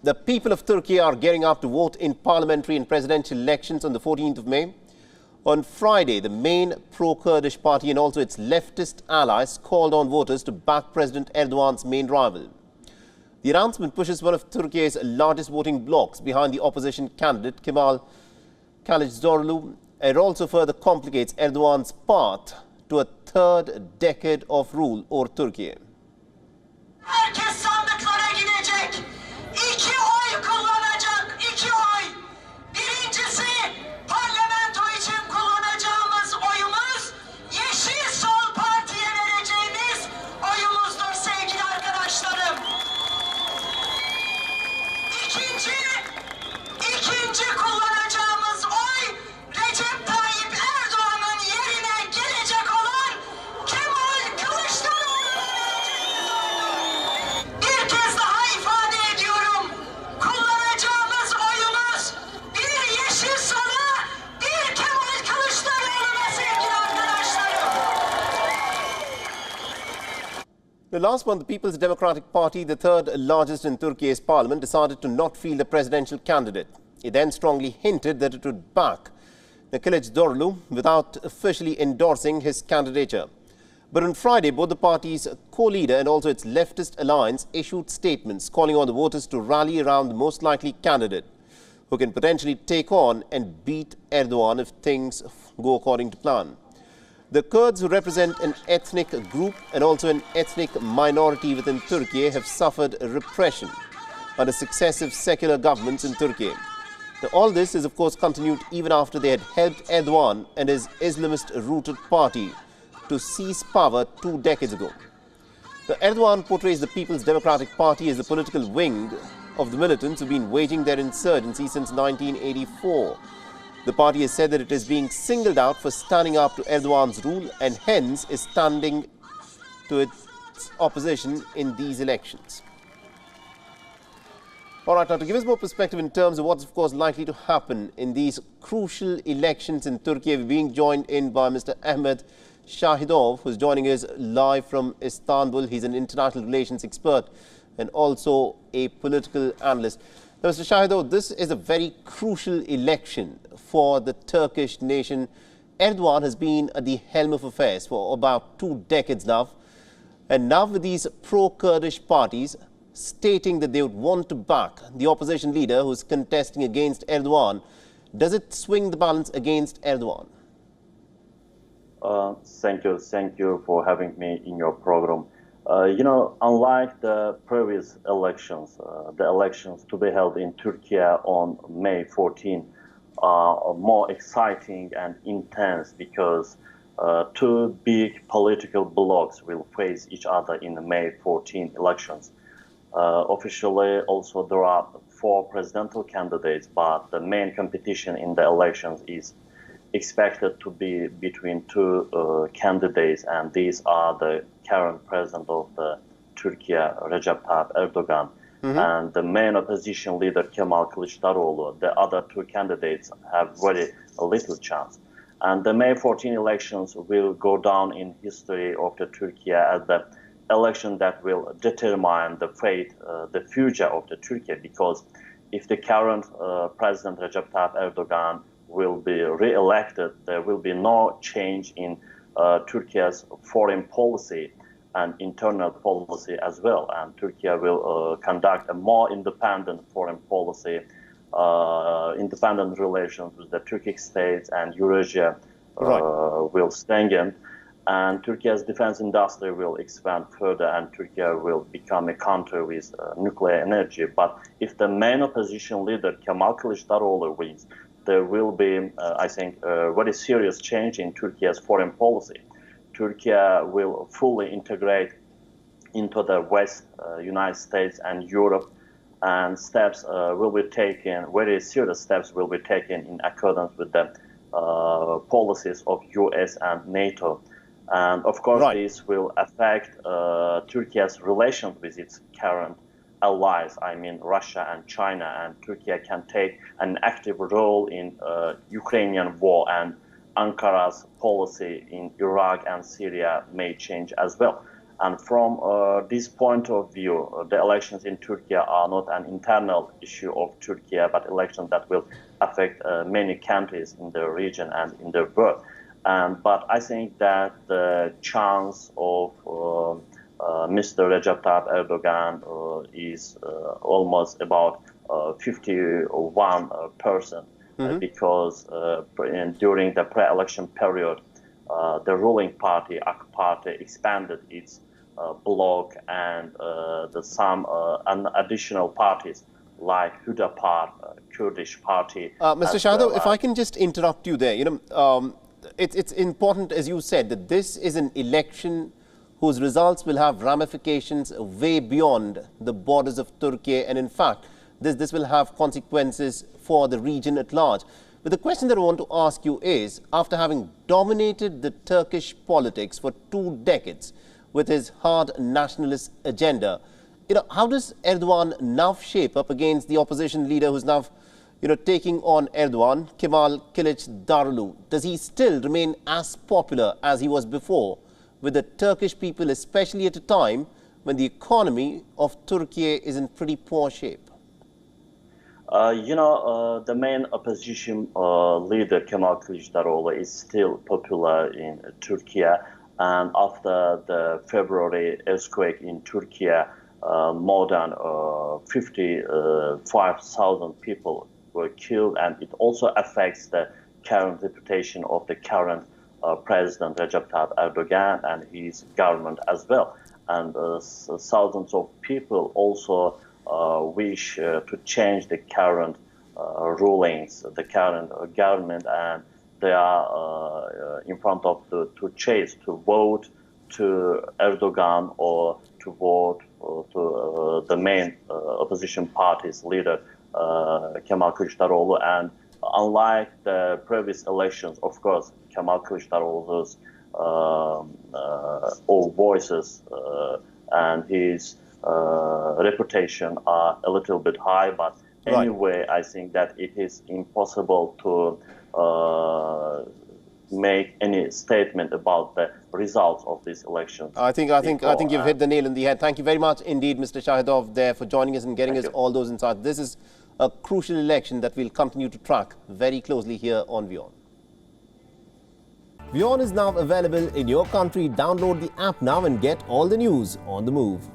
The people of Turkey are gearing up to vote in parliamentary and presidential elections on the 14th of May. On Friday, the main pro-Kurdish party and also its leftist allies called on voters to back President Erdogan's main rival. The announcement pushes one of Turkey's largest voting blocs behind the opposition candidate Kemal Kılıçdaroğlu. It also further complicates Erdogan's path to a third decade of rule over Turkey. Herkes sandıklara gidecek. 2 oy kullanacak. 2 oy. Birincisi parlamento için kullanacağımız oyumuz Yeşil Sol Parti'ye vereceğimiz oyumuzdur sevgili arkadaşlarım. İkinci kullanacağımız oy Recep Tayyip Erdogan'ın yerine gelecek olan Kemal Kılıçdaroğlu'na vereceğimiz oydur. Bir kez daha ifade ediyorum. Kullanacağımız oyumuz bir Yeşil Sol'a, bir Kemal Kılıçdaroğlu'na sevgili arkadaşlarım. Last month, the People's Democratic Party, the third largest in Turkey's parliament, decided to not field a presidential candidate. It then strongly hinted that it would back Kılıçdaroğlu without officially endorsing his candidature. But on Friday, both the party's co-leader and also its leftist alliance issued statements calling on the voters to rally around the most likely candidate who can potentially take on and beat Erdogan if things go according to plan. The Kurds, who represent an ethnic group and also an ethnic minority within Turkey, have suffered repression under successive secular governments in Turkey. All this is, of course, continued even after they had helped Erdogan and his Islamist-rooted party to seize power 2 decades ago. Erdogan portrays the People's Democratic Party as the political wing of the militants who have been waging their insurgency since 1984. The party has said that it is being singled out for standing up to Erdogan's rule and hence is standing to its opposition in these elections. All right, now to give us more perspective in terms of what's, of course, likely to happen in these crucial elections in Turkey, we're being joined in by Mr. Ahmed Shahidov, who's joining us live from Istanbul. He's an international relations expert and also a political analyst. Now, Mr. Shahidov, this is a very crucial election for the Turkish nation. Erdogan has been at the helm of affairs for about 2 decades now. And now with these pro-Kurdish parties stating that they would want to back the opposition leader who's contesting against Erdogan, does it swing the balance against Erdogan? Thank you for having me in your program. Unlike the previous elections, the elections to be held in Turkey on May 14 are more exciting and intense because 2 big political blocs will face each other in the May 14 elections. Officially, also there are 4 presidential candidates, but the main competition in the elections is expected to be between 2 candidates, and these are the current president of the Turkey, Recep Tayyip Erdogan, and the main opposition leader Kemal Kılıçdaroğlu. The other 2 candidates have very little chance. And the May 14 elections will go down in history of the Turkey as the election that will determine the fate, the future of the Turkey, because if the current President Recep Tayyip Erdogan will be re-elected, there will be no change in Turkey's foreign policy and internal policy as well. And Turkey will conduct a more independent foreign policy, independent relations with the Turkic states, and Eurasia will strengthen. And Turkey's defense industry will expand further, and Turkey will become a country with nuclear energy. But if the main opposition leader, Kemal Kılıçdaroğlu, wins, there will be, I think, a very serious change in Turkey's foreign policy. Turkey will fully integrate into the West, United States and Europe, and steps will be taken, very serious steps will be taken in accordance with the policies of US and NATO. And of course, this will affect Turkey's relations with its current allies, I mean Russia and China, and Turkey can take an active role in Ukrainian war, and Ankara's policy in Iraq and Syria may change as well. And from this point of view, the elections in Turkey are not an internal issue of Turkey, but elections that will affect many countries in the region and in the world. But I think that the chance of Mr. Recep Tayyip Erdogan is almost about 51%, because during the pre-election period, the ruling party, AK Party, expanded its bloc, and some additional parties like Hüdapar, Kurdish party. Mr. Shahidov, if I can just interrupt you there, it's important, as you said, that this is an election whose results will have ramifications way beyond the borders of Turkey, and in fact, this will have consequences for the region at large. But the question that I want to ask you is, after having dominated the Turkish politics for 2 decades with his hard nationalist agenda, how does Erdogan now shape up against the opposition leader who's now, taking on Erdogan, Kemal Kılıçdaroğlu? Does he still remain as popular as he was before with the Turkish people, especially at a time when the economy of Turkey is in pretty poor shape? The main opposition leader, Kemal Kılıçdaroğlu, is still popular in Turkey. And after the February earthquake in Turkey, more than 55,000 people were killed, and it also affects the current reputation of the current President Recep Tayyip Erdogan and his government as well. And thousands of people also wish to change the current rulings, the current government, and they are in front of to choose to vote to Erdogan or to vote to the main opposition party's leader, Kemal Kılıçdaroğlu. And unlike the previous elections, of course, Kemal Kılıçdaroğlu's all voices and his reputation are a little bit high, but anyway, I think that it is impossible to make any statement about the results of this election. I think you've hit the nail on the head. Thank you very much indeed, Mr. Shahidov, there for joining us and getting us all those insights. This is a crucial election that we'll continue to track very closely here on WION. WION is now available in your country. Download the app now and get all the news on the move.